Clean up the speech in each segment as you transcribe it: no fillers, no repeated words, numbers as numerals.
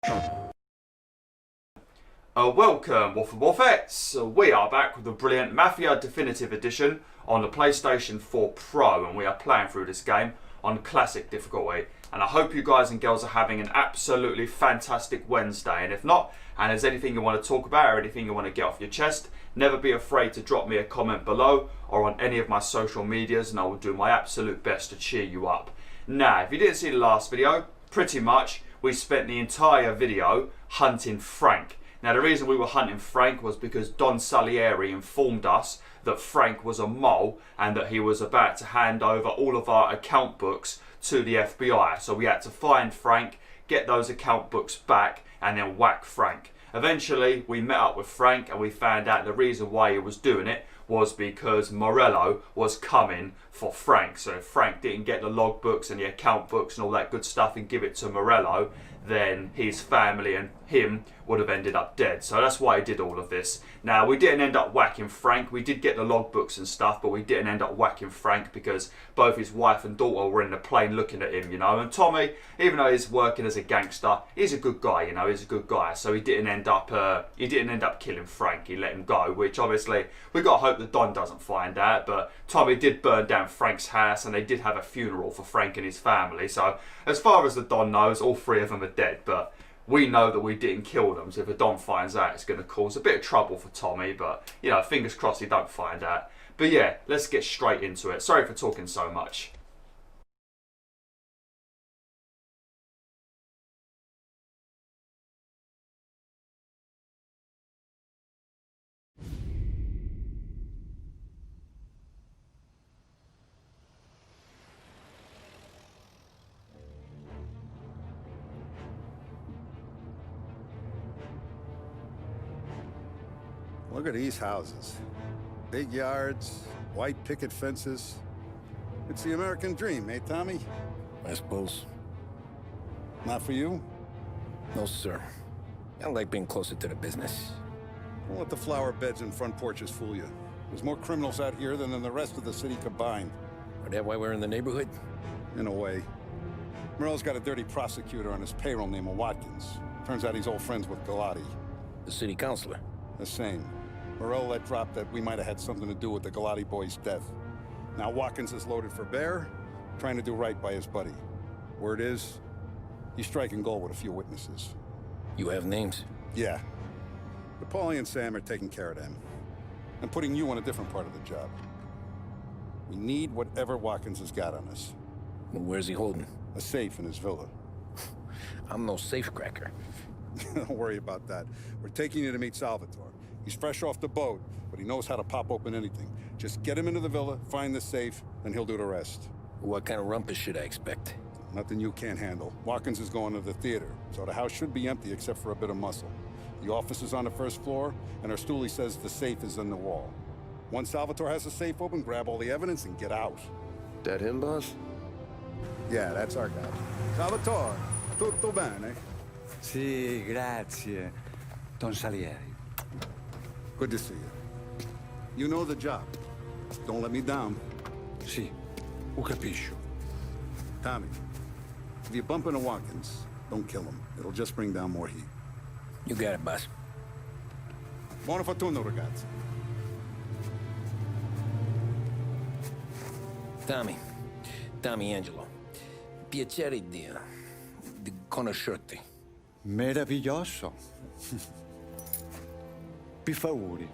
Welcome, WolfTheWolfettes! We are back with the brilliant Mafia Definitive Edition on the PlayStation 4 Pro, and we are playing through this game on classic difficulty. And I hope you guys and girls are having an absolutely fantastic Wednesday. And if not, and there's anything you want to talk about or anything you want to get off your chest, never be afraid to drop me a comment below or on any of my social medias, and I will do my absolute best to cheer you up. Now, if you didn't see the last video, pretty much we spent the entire video hunting Frank. Now, the reason we were hunting Frank was because Don Salieri informed us that Frank was a mole and that he was about to hand over all of our account books to the FBI. So we had to find Frank, get those account books back, and then whack Frank. Eventually, we met up with Frank and we found out the reason why he was doing it was because Morello was coming for Frank. So if Frank didn't get the logbooks and the account books and all that good stuff and give it to Morello, then his family and him would have ended up dead. So that's why he did all of this. Now, we didn't end up whacking Frank. We did get the logbooks and stuff, but we didn't end up whacking Frank because both his wife and daughter were in the plane looking at him, you know. And Tommy, even though he's working as a gangster, he's a good guy, you know. He's a good guy. So he didn't end up killing Frank. He let him go, which obviously we got to hope that Don doesn't find out. But Tommy did burn down Frank's house, and they did have a funeral for Frank and his family. So as far as the Don knows, all three of them are dead. But we know that we didn't kill them, so if the Don finds out, it's going to cause a bit of trouble for Tommy, but, you know, fingers crossed he don't find out. But yeah, let's get straight into it. Sorry for talking so much. Look at these houses. Big yards, white picket fences. It's the American dream, eh, Tommy? I suppose. Not for you? No, sir. I like being closer to the business. Don't let the flower beds and front porches fool you. There's more criminals out here than in the rest of the city combined. Is that why we're in the neighborhood? In a way. Merle's got a dirty prosecutor on his payroll named Watkins. Turns out he's old friends with Galati. The city councilor. The same. Morello let drop that we might have had something to do with the Galati boy's death. Now Watkins is loaded for bear, trying to do right by his buddy. Word is, he's striking gold with a few witnesses. You have names? Yeah. But Paulie and Sam are taking care of them. I'm putting you on a different part of the job. We need whatever Watkins has got on us. Well, where's he holding? A safe in his villa. I'm no safecracker. Don't worry about that. We're taking you to meet Salvatore. He's fresh off the boat, but he knows how to pop open anything. Just get him into the villa, find the safe, and he'll do the rest. What kind of rumpus should I expect? Nothing you can't handle. Watkins is going to the theater, so the house should be empty except for a bit of muscle. The office is on the first floor, and our stoolie says the safe is in the wall. Once Salvatore has the safe open, grab all the evidence and get out. That him, boss? Yeah, that's our guy. Salvatore, tutto bene? Sì, grazie, Don Salieri. Good to see you. You know the job. Don't let me down. Sì, ho capisco. Tommy, if you bump into Watkins, don't kill him. It'll just bring down more heat. You got it, boss. Buona fortuna, ragazzi. Tommy Angelo. Piacere di conoscerti. Meraviglioso. Per favore.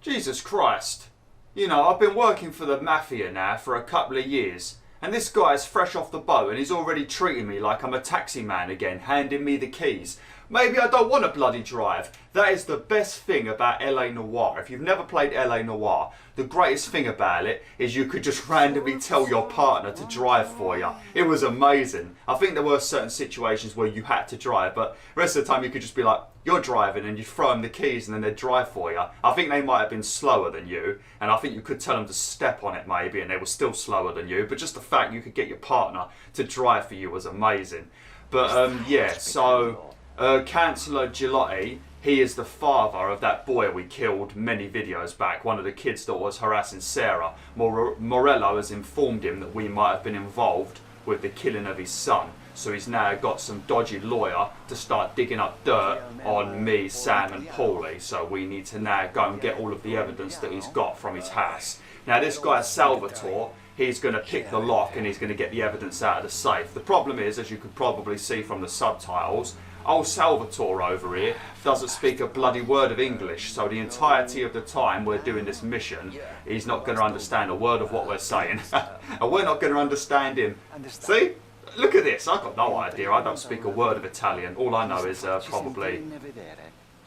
Jesus Christ. You know, I've been working for the Mafia now for a couple of years, and this guy's fresh off the boat and he's already treating me like I'm a taxi man again, handing me the keys. Maybe I don't want to bloody drive. That is the best thing about LA Noire. If you've never played LA Noire, the greatest thing about it is you could just randomly tell your partner to drive for you. It was amazing. I think there were certain situations where you had to drive, but the rest of the time you could just be like, you're driving, and you throw them the keys and then they'd drive for you. I think they might have been slower than you, and I think you could tell them to step on it maybe, and they were still slower than you, but just the fact you could get your partner to drive for you was amazing. But yeah, so Councillor Gilotti, He is the father of that boy we killed many videos back, one of the kids that was harassing Sarah. Morello has informed him that we might have been involved with the killing of his son. So he's now got some dodgy lawyer to start digging up dirt on me, Sam and Paulie. So we need to now go and get all of the evidence that he's got from his house. Now this guy Salvatore, he's going to pick the lock and he's going to get the evidence out of the safe. The problem is, as you could probably see from the subtitles, old Salvatore over here doesn't speak a bloody word of English, so the entirety of the time we're doing this mission, he's not going to understand a word of what we're saying. And we're not going to understand hhim. See? Look at this, I've got no idea, I don't speak a word of Italian. All I know is probably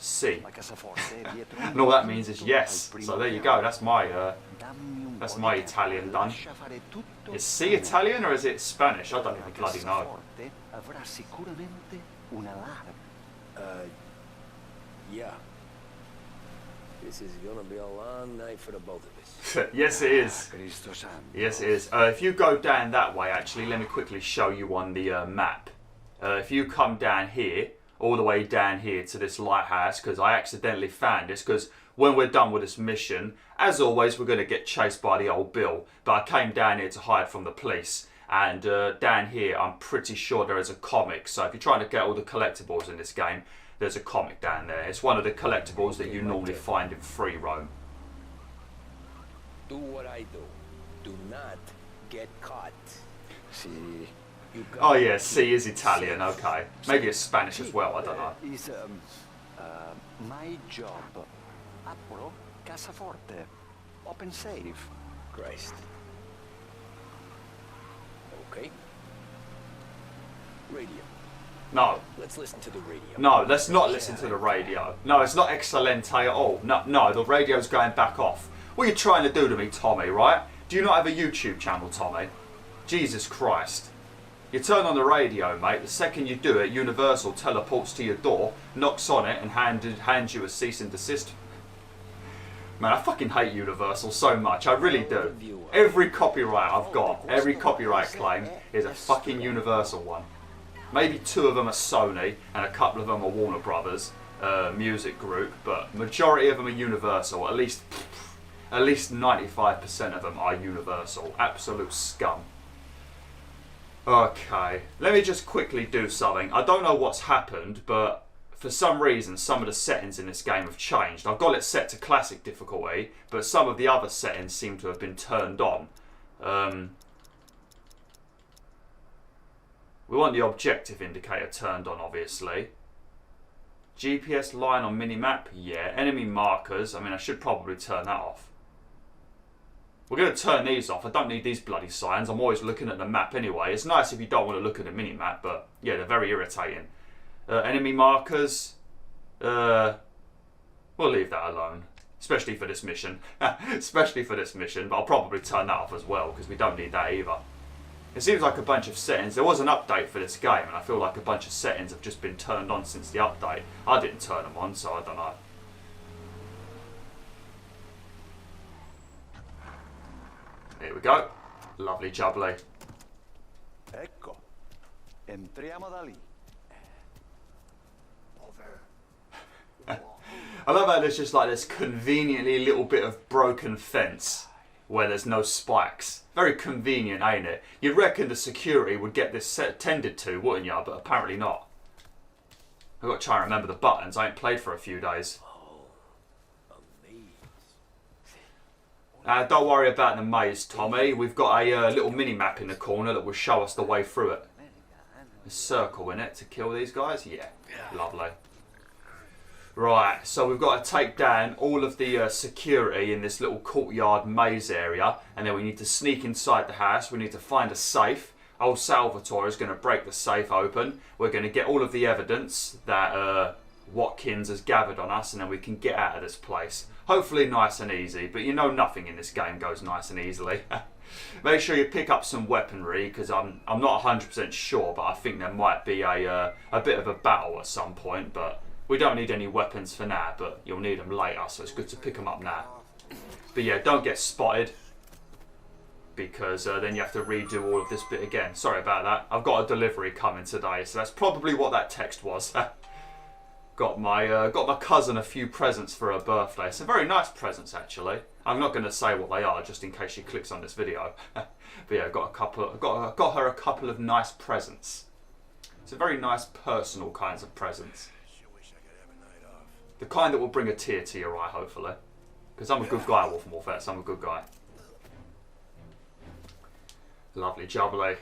sì. And all that means is yes. So there you go, that's my Italian done. Is C Italian or is it Spanish? I don't even bloody know. Yeah. This is gonna be a long night for the both of us. Yes it is. Yes it is. If you go down that way, actually, let me quickly show you on the map. If you come down here, all the way down here to this lighthouse, because I accidentally found this, because when we're done with this mission, as always, we're going to get chased by the old Bill. But I came down here to hide from the police. And down here, I'm pretty sure there is a comic. So if you're trying to get all the collectibles in this game, there's a comic down there. It's one of the collectibles that you normally find in free roam. Do what I do. Do not get caught. See. Oh yeah, C is Italian, okay. Maybe it's Spanish as well, I don't know. Is my job. Apro, Casaforte. Open safe. Christ. Okay. Radio. No. Let's listen to the radio. No, let's not listen to the radio. No, it's not Excelente at all. No, the radio's going back off. What are you trying to do to me, Tommy, right? Do you not have a YouTube channel, Tommy? Jesus Christ. You turn on the radio, mate. The second you do it, Universal teleports to your door, knocks on it, and hands you a cease and desist. Man, I fucking hate Universal so much. I really do. Every copyright I've got, every copyright claim is a fucking Universal one. Maybe 2 of them are Sony, and a couple of them are Warner Brothers music group, but majority of them are Universal. At least 95% of them are Universal. Absolute scum. Okay, let me just quickly do something. I don't know what's happened, but for some reason some of the settings in this game have changed. I've got it set to classic difficulty, but some of the other settings seem to have been turned on. We want the objective indicator turned on, obviously. GPS line on minimap, yeah. Enemy markers, I mean, I should probably turn that off. We're going to turn these off. I don't need these bloody signs. I'm always looking at the map anyway. It's nice if you don't want to look at the minimap, but yeah, they're very irritating. Enemy markers, we'll leave that alone. Especially for this mission. Especially for this mission, but I'll probably turn that off as well, because we don't need that either. It seems like a bunch of settings. There was an update for this game, and I feel like a bunch of settings have just been turned on since the update. I didn't turn them on, so I don't know. Here we go. Lovely jubbly. Ecco. Entriamo da lì. I love how there's just like this conveniently little bit of broken fence where there's no spikes. Very convenient, ain't it? You'd reckon the security would get this tended to, wouldn't you? But apparently not. I've got to try and remember the buttons. I ain't played for a few days. Don't worry about the maze, Tommy. We've got a little mini-map in the corner that will show us the way through it. A circle in it to kill these guys? Yeah, lovely. Right, so we've got to take down all of the security in this little courtyard maze area, and then we need to sneak inside the house. We need to find a safe. Old Salvatore is going to break the safe open. We're going to get all of the evidence that Watkins has gathered on us, and then we can get out of this place. Hopefully nice and easy, but you know nothing in this game goes nice and easily. Make sure you pick up some weaponry, because I'm not 100% sure, but I think there might be a bit of a battle at some point, but we don't need any weapons for now, but you'll need them later, so it's good to pick them up now. But yeah, don't get spotted, because then you have to redo all of this bit again. Sorry about that. I've got a delivery coming today, so that's probably what that text was. got my cousin a few presents for her birthday. Some very nice presents actually. I'm not going to say what they are, just in case she clicks on this video. But yeah, got her a couple of nice presents. Some very nice personal kinds of presents. The kind that will bring a tear to your eye, hopefully. Because I'm a good guy, WolfTheWolf, so I'm a good guy. Lovely jubbly.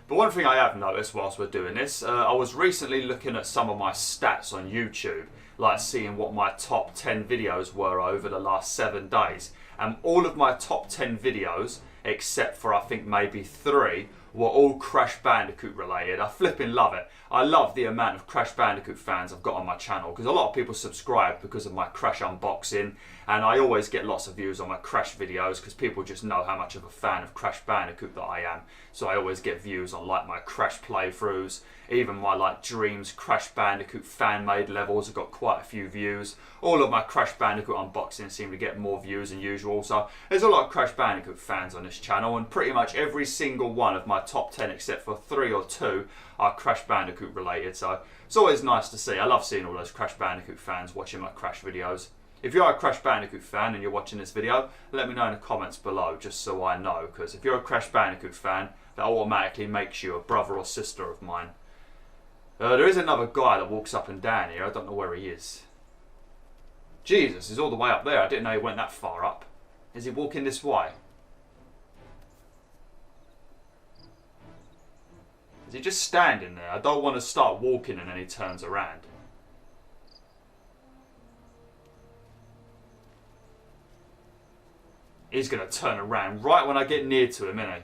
But one thing I have noticed whilst we're doing this, I was recently looking at some of my stats on YouTube, like seeing what my top 10 videos were over the last 7 days. And all of my top 10 videos, except for I think maybe 3, were all Crash Bandicoot related. I flipping love it. I love the amount of Crash Bandicoot fans I've got on my channel, because a lot of people subscribe because of my Crash unboxing, and I always get lots of views on my Crash videos because people just know how much of a fan of Crash Bandicoot that I am. So I always get views on like my Crash playthroughs, even my like Dreams Crash Bandicoot fan-made levels have got quite a few views. All of my Crash Bandicoot unboxings seem to get more views than usual, so there's a lot of Crash Bandicoot fans on this channel, and pretty much every single one of my top 10 except for 3 or 2 are Crash Bandicoot related, so it's always nice to see. I love seeing all those Crash Bandicoot fans watching my Crash videos. If you are a Crash Bandicoot fan and you're watching this video, let me know in the comments below, just so I know, because if you're a Crash Bandicoot fan, that automatically makes you a brother or sister of mine. There is another guy that walks up and down here. I don't know where he is. Jesus, he's all the way up there. I didn't know he went that far up. Is he walking this way? Is he just standing there? I don't want to start walking and then he turns around. He's going to turn around right when I get near to him, isn't he?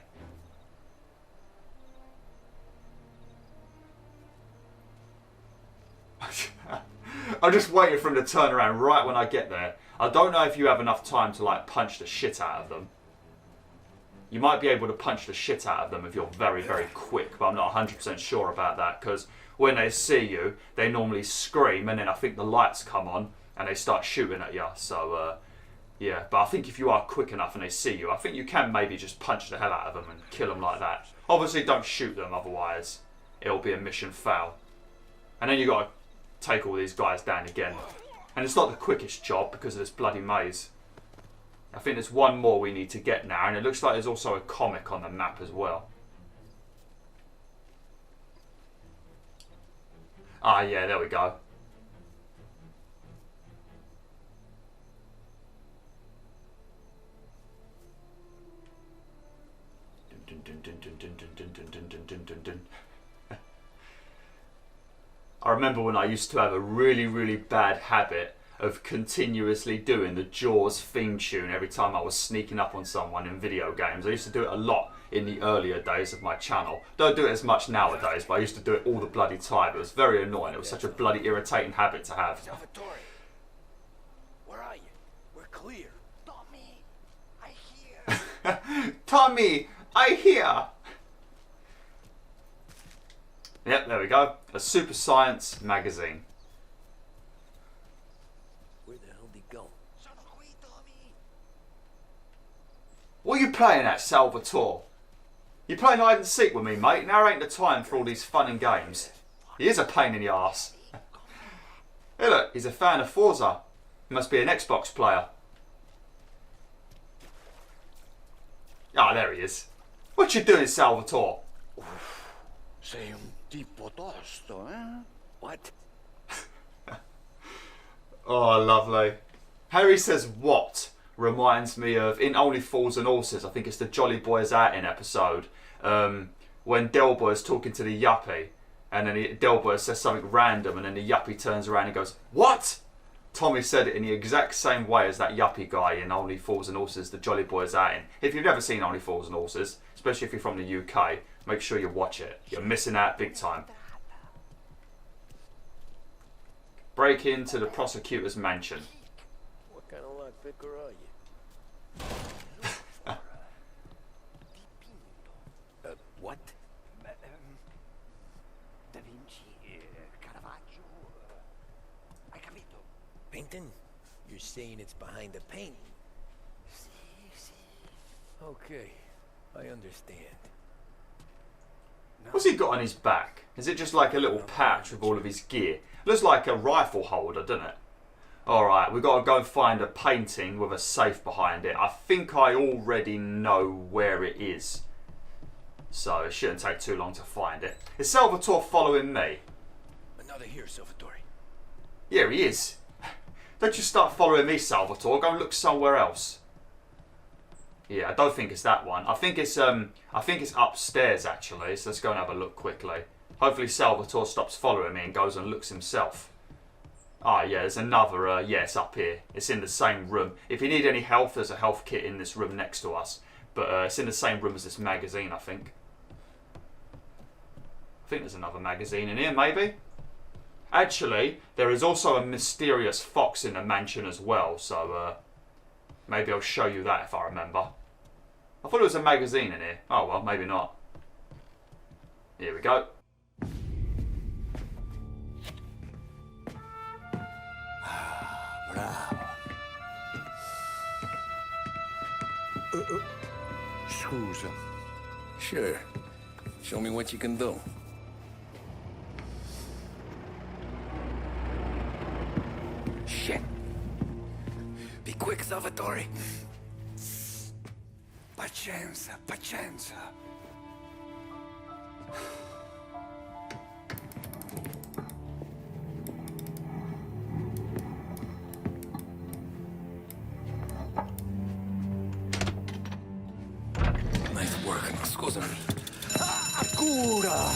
I'm just waiting for him to turn around right when I get there. I don't know if you have enough time to like punch the shit out of them. You might be able to punch the shit out of them if you're very, very quick, but I'm not 100% sure about that, because when they see you, they normally scream and then I think the lights come on and they start shooting at you. So, yeah, but I think if you are quick enough and they see you, I think you can maybe just punch the hell out of them and kill them like that. Obviously, don't shoot them, otherwise it'll be a mission fail. And then you got to take all these guys down again. And it's not the quickest job because of this bloody maze. I think there's one more we need to get now, and it looks like there's also a comic on the map as well. Ah, yeah, there we go. I remember when I used to have a really, really bad habit of continuously doing the Jaws theme tune every time I was sneaking up on someone in video games. I used to do it a lot in the earlier days of my channel. Don't do it as much nowadays, but I used to do it all the bloody time. It was very annoying. It was such a bloody irritating habit to have. Salvatore, where are you? We're clear. Tommy, I hear. Tommy, I hear. Yep, there we go. A Super Science magazine. Where the hell did he go? Sono qui, Tommy. What are you playing at, Salvatore? You playing hide and seek with me, mate? Now ain't the time for all these fun and games. He is a pain in the arse. Hey look, he's a fan of Forza. He must be an Xbox player. Ah, there he is. What you doing, Salvatore? Sei un tipo tosto, eh? What? Oh, lovely. Harry says what reminds me of In Only Fools and Horses. I think it's the Jolly Boys Outing episode. When Delboy is talking to the yuppie, and then Delboy says something random, and then the yuppie turns around and goes, "What?" Tommy said it in the exact same way as that yuppie guy in Only Fools and Horses, the Jolly Boys Outing. If you've never seen Only Fools and Horses, especially if you're from the UK, make sure you watch it. You're missing out big time. Break into the prosecutor's mansion. What kind of lockpicker are you? What? Da Vinci, Caravaggio. Hai capito? Painting? You're saying it's behind the painting? Sì, sì. Okay, I understand. What's he got on his back? Is it just like a little pouch with all of his gear? Looks like a rifle holder, doesn't it? Alright, we've got to go find a painting with a safe behind it. I think I already know where it is. So it shouldn't take too long to find it. Is Salvatore following me? Another here, Salvatore. Yeah, he is. Don't you start following me, Salvatore. Go and look somewhere else. Yeah, I don't think it's that one. I think it's upstairs actually. So let's go and have a look quickly. Hopefully Salvatore stops following me and goes and looks himself. Ah, yeah, there's another. Yeah, it's up here. It's in the same room. If you need any health, there's a health kit in this room next to us. But it's in the same room as this magazine, I think. I think there's another magazine in here, maybe. Actually, there is also a mysterious fox in the mansion as well. So maybe I'll show you that if I remember. I thought it was a magazine in here. Oh well, maybe not. Here we go. Bravo. Scusa. Sure. Show me what you can do. Shit. Be quick, Salvatore. Pazienza, pazienza. Nice work, scusami. Cura!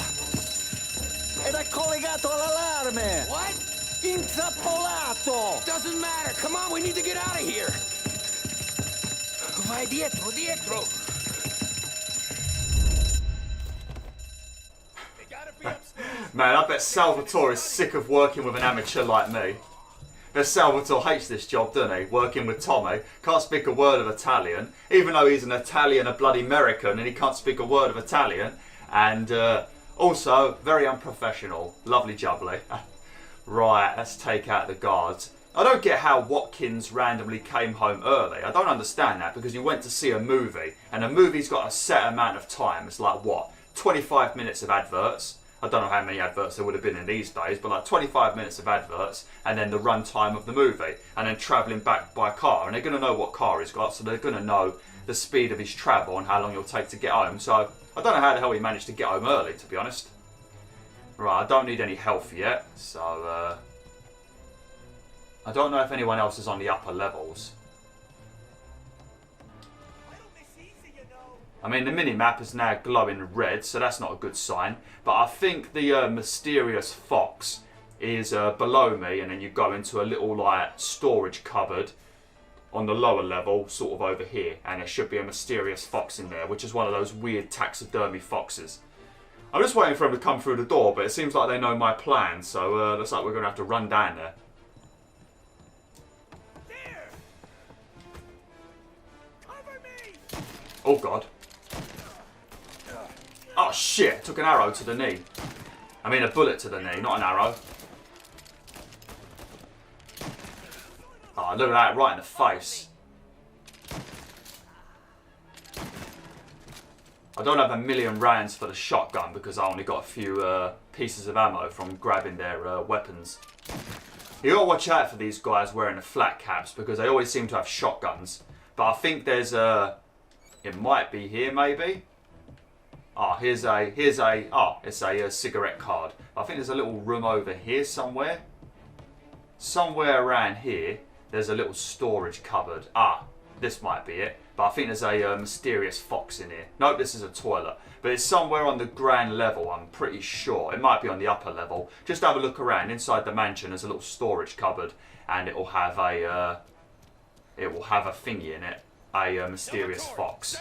Ed è collegato all'allarme! What? Intrappolato! Doesn't matter. Come on, we need to get out of here. Vai dietro, dietro. They gotta be upstairs. Man, I bet Salvatore is sick of working with an amateur like me. But Salvatore hates this job, doesn't he? Working with Tommy. Can't speak a word of Italian. Even though he's an Italian, a bloody American, and he can't speak a word of Italian. And also, very unprofessional. Lovely jubbly. Right, let's take out the guards. I don't get how Watkins randomly came home early. I don't understand that, because you went to see a movie. And a movie's got a set amount of time. It's like, what, 25 minutes of adverts? I don't know how many adverts there would have been in these days, but like 25 minutes of adverts, and then the run time of the movie, and then travelling back by car. And they're going to know what car he's got, so they're going to know the speed of his travel and how long it'll take to get home. So I don't know how the hell he managed to get home early, to be honest. Right, I don't need any health yet, so I don't know if anyone else is on the upper levels. I mean, the mini-map is now glowing red, so that's not a good sign. But I think the mysterious fox is below me, and then you go into a little like storage cupboard on the lower level, sort of over here. And there should be a mysterious fox in there, which is one of those weird taxidermy foxes. I'm just waiting for him to come through the door, but it seems like they know my plan, so looks like we're going to have to run down there. There! Cover me! Oh, God. Oh, shit. Took an arrow to the knee. I mean, a bullet to the knee, not an arrow. Oh, look at that. Right in the face. I don't have a million rounds for the shotgun because I only got a few pieces of ammo from grabbing their weapons. You gotta watch out for these guys wearing the flat caps because they always seem to have shotguns. But I think there's a... It might be here, maybe? Oh, it's a cigarette card. I think there's a little room over here somewhere. Somewhere around here, there's a little storage cupboard. Ah, this might be it. But I think there's a mysterious fox in here. Nope, this is a toilet. But it's somewhere on the ground level, I'm pretty sure. It might be on the upper level. Just have a look around. Inside the mansion, there's a little storage cupboard. And it will have a thingy in it. A mysterious fox.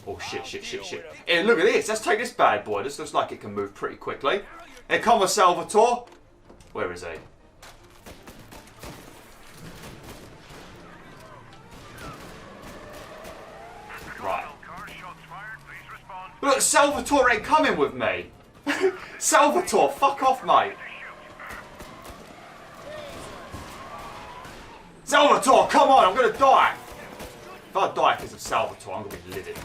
Oh, shit. Hey, look at this. Let's take this bad boy. This looks like it can move pretty quickly. Here, come with Salvatore. Where is he? Right. Look, Salvatore ain't coming with me. Salvatore, fuck off, mate. Salvatore, come on, I'm gonna die. If I die because of Salvatore, I'm gonna be livid.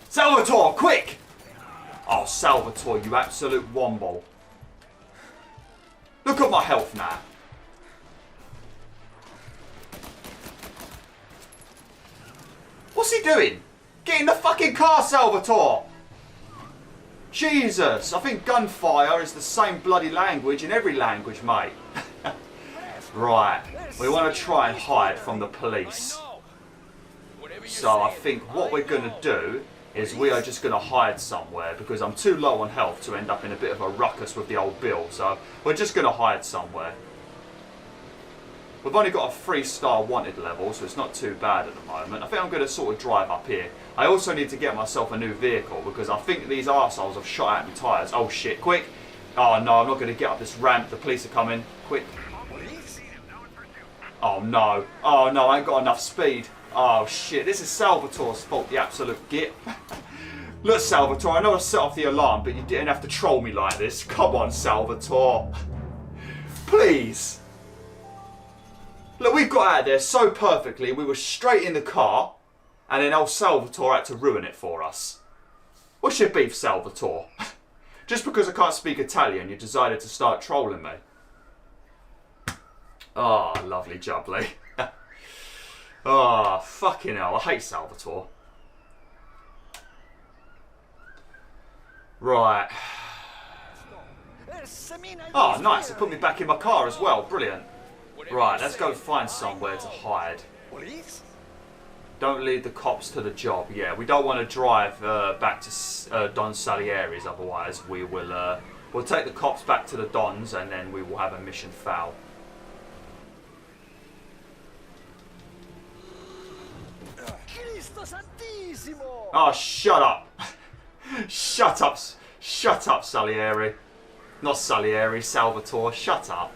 Salvatore, quick! Oh, Salvatore, you absolute womble. Look at my health now. What's he doing? Get in the fucking car, Salvatore! Jesus, I think gunfire is the same bloody language in every language, mate. Right, we want to try and hide from the police. So I think what we're going to do is we are just going to hide somewhere because I'm too low on health to end up in a bit of a ruckus with the old Bill. So we're just going to hide somewhere. We've only got a 3-star wanted level, so it's not too bad at the moment. I think I'm going to sort of drive up here. I also need to get myself a new vehicle because I think these arseholes have shot out my tyres. Oh shit, quick. Oh no, I'm not going to get up this ramp. The police are coming. Quick. Oh no. Oh no, I ain't got enough speed. Oh shit, this is Salvatore's fault, the absolute git. Look, Salvatore, I know I set off the alarm, but you didn't have to troll me like this. Come on, Salvatore. Please. Look, we got out of there so perfectly. We were straight in the car, and then old Salvatore had to ruin it for us. What's your beef, Salvatore? Just because I can't speak Italian, you decided to start trolling me. Oh, lovely jubbly. Oh, fucking hell. I hate Salvatore. Right. Oh, nice. It put me back in my car as well. Brilliant. Right, let's go find somewhere to hide. Don't lead the cops to the job. Yeah, we don't want to drive back to Don Salieri's, otherwise we will we'll take the cops back to the Dons and then we will have a mission foul. Oh, shut up. Shut up. Shut up, Salieri. Not Salieri, Salvatore. Shut up.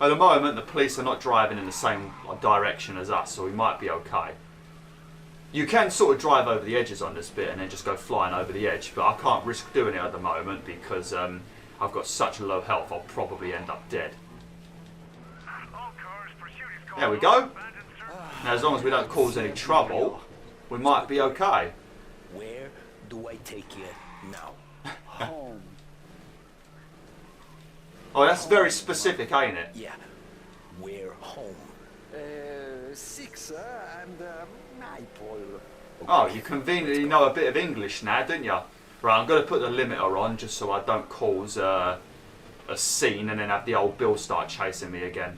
At the moment, the police are not driving in the same direction as us, so we might be okay. You can sort of drive over the edges on this bit and then just go flying over the edge, but I can't risk doing it at the moment because I've got such low health, I'll probably end up dead. There we go. Now, as long as we don't cause any trouble, we might be okay. Where do I take you now? Home. Oh, that's very specific, ain't it? Yeah, we're home. 6 and maple. Oh, you conveniently know a bit of English now, don't you? Right, I'm going to put the limiter on just so I don't cause a scene and then have the old Bill start chasing me again.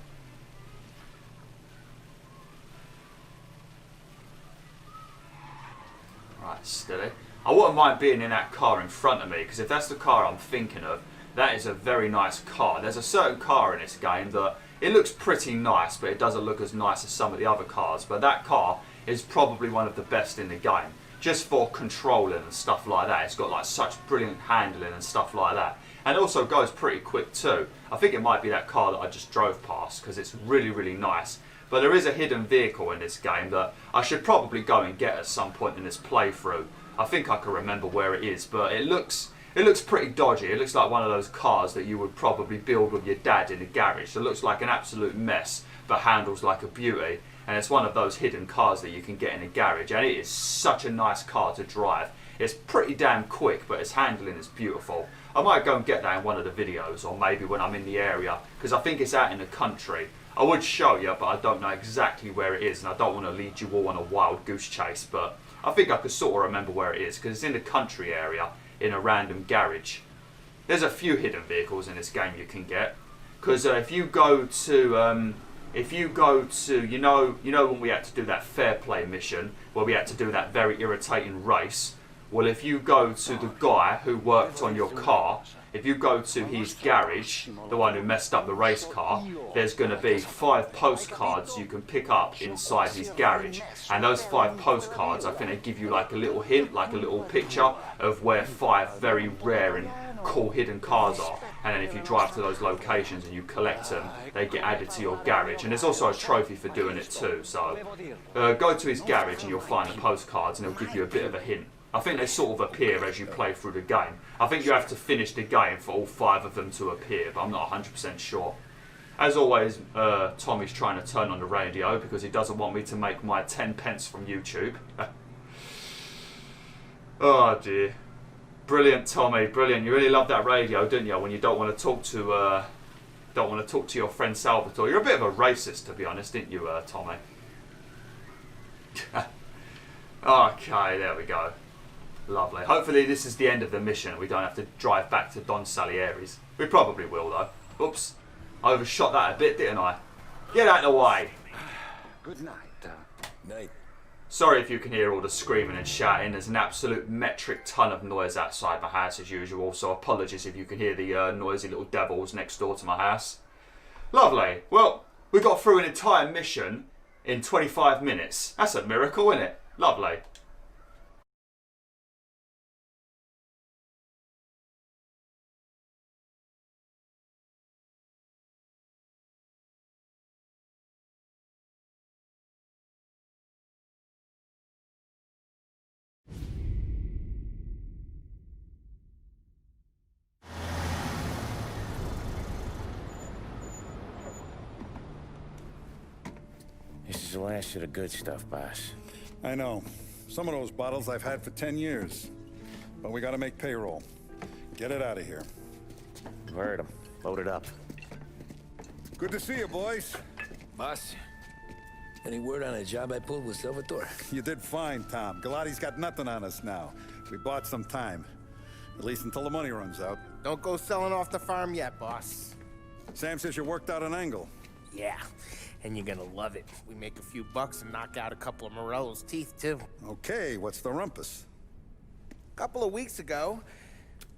Right, steady. I wouldn't mind being in that car in front of me because if that's the car I'm thinking of, that is a very nice car. There's a certain car in this game that it looks pretty nice, but it doesn't look as nice as some of the other cars. But that car is probably one of the best in the game, just for controlling and stuff like that. It's got like such brilliant handling and stuff like that. And it also goes pretty quick too. I think it might be that car that I just drove past because it's really, really nice. But there is a hidden vehicle in this game that I should probably go and get at some point in this playthrough. I think I can remember where it is, but it looks pretty dodgy. It looks like one of those cars that you would probably build with your dad in a garage. It looks like an absolute mess, but handles like a beauty. And it's one of those hidden cars that you can get in a garage. And it is such a nice car to drive. It's pretty damn quick, but its handling is beautiful. I might go and get that in one of the videos, or maybe when I'm in the area, because I think it's out in the country. I would show you, but I don't know exactly where it is, and I don't want to lead you all on a wild goose chase, but I think I could sort of remember where it is, because it's in the country area, in a random garage. There's a few hidden vehicles in this game you can get, because if you go to you know when we had to do that fair play mission where we had to do that very irritating race. Well, if you go to the guy who worked on your car, if you go to his garage, the one who messed up the race car, there's going to be 5 postcards you can pick up inside his garage. And those 5 postcards are going to give you like a little hint, like a little picture of where 5 very rare and cool hidden cars are. And then if you drive to those locations and you collect them, they get added to your garage. And there's also a trophy for doing it too. So go to his garage and you'll find the postcards and it'll give you a bit of a hint. I think they sort of appear as you play through the game. I think you have to finish the game for all 5 of them to appear, but I'm not 100% sure. As always, Tommy's trying to turn on the radio because he doesn't want me to make my 10 pence from YouTube. Oh dear. Brilliant, Tommy. Brilliant. You really love that radio, didn't you? When you don't want to talk to your friend Salvatore. You're a bit of a racist, to be honest, didn't you, Tommy? Okay, there we go. Lovely. Hopefully this is the end of the mission. We don't have to drive back to Don Salieri's. We probably will, though. Oops. I overshot that a bit, didn't I? Get out of the way. Good night. Night. Sorry if you can hear all the screaming and shouting. There's an absolute metric ton of noise outside my house as usual, so apologies if you can hear the noisy little devils next door to my house. Lovely. Well, we got through an entire mission in 25 minutes. That's a miracle, isn't it? Lovely. This is the last of the good stuff, boss. I know. Some of those bottles I've had for 10 years. But we gotta make payroll. Get it out of here. Heard him. Load it up. Good to see you, boys. Boss, any word on a job I pulled with Salvatore? You did fine, Tom. Galati's got nothing on us now. We bought some time. At least until the money runs out. Don't go selling off the farm yet, boss. Sam says you worked out an angle. Yeah, and you're gonna love it. We make a few bucks and knock out a couple of Morello's teeth, too. Okay, what's the rumpus? A couple of weeks ago,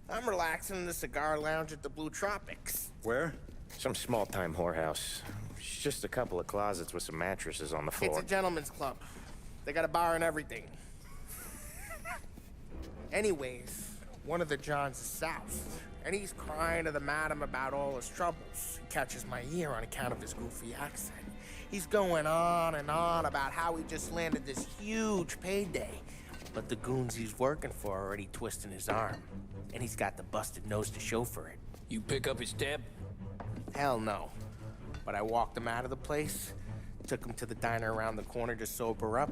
I'm relaxing in the cigar lounge at the Blue Tropics. Where? Some small-time whorehouse. It's just a couple of closets with some mattresses on the floor. It's a gentleman's club. They got a bar and everything. Anyways, one of the Johns is south, and he's crying to the madam about all his troubles. He catches my ear on account of his goofy accent. He's going on and on about how he just landed this huge payday. But the goons he's working for are already twisting his arm. And he's got the busted nose to show for it. You pick up his tab? Hell no. But I walked him out of the place, took him to the diner around the corner to sober up.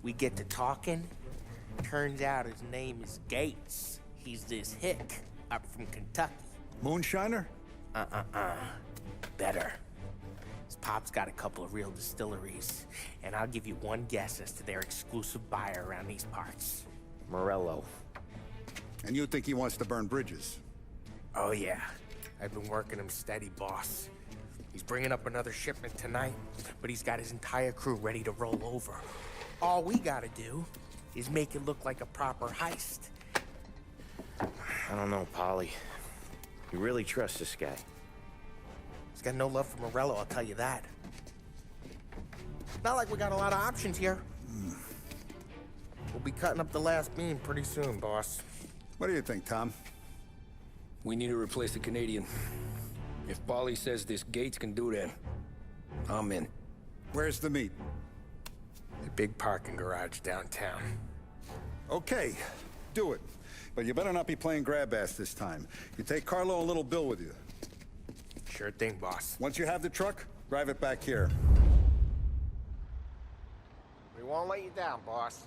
We get to talking. Turns out his name is Gates. He's this hick up from Kentucky. Moonshiner? Better. His pop's got a couple of real distilleries, and I'll give you one guess as to their exclusive buyer around these parts. Morello. And you think he wants to burn bridges? Oh yeah, I've been working him steady, boss. He's bringing up another shipment tonight, but he's got his entire crew ready to roll over. All we gotta do is make it look like a proper heist. I don't know, Polly. You really trust this guy? He's got no love for Morello, I'll tell you that. Not like we got a lot of options here. We'll be cutting up the last beam pretty soon, boss. What do you think, Tom? We need to replace the Canadian. If Polly says this Gates can do that, I'm in. Where's the meet? The big parking garage downtown. Okay, do it. But you better not be playing grab ass this time. You take Carlo and Little Bill with you. Sure thing, boss. Once you have the truck, drive it back here. We won't let you down, boss.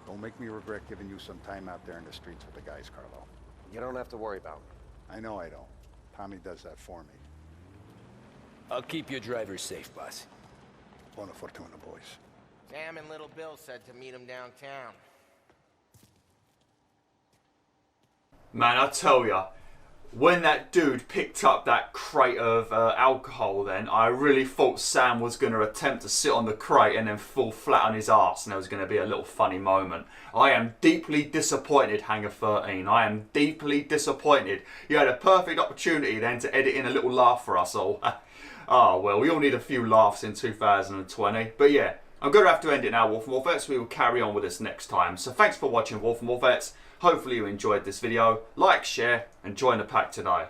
Don't make me regret giving you some time out there in the streets with the guys, Carlo. You don't have to worry about me. I know I don't. Tommy does that for me. I'll keep your drivers safe, boss. Buona fortuna, boys. Sam and Little Bill said to meet him downtown. Man, I tell ya, when that dude picked up that crate of alcohol then, I really thought Sam was going to attempt to sit on the crate and then fall flat on his arse, and there was going to be a little funny moment. I am deeply disappointed, Hangar 13. I am deeply disappointed. You had a perfect opportunity then to edit in a little laugh for us all. Oh, well, we all need a few laughs in 2020. But yeah, I'm going to have to end it now, Wolf and Wolfettes. We will carry on with this next time. So thanks for watching, Wolf and Wolfettes. Hopefully you enjoyed this video. Like, share, and join the pack today.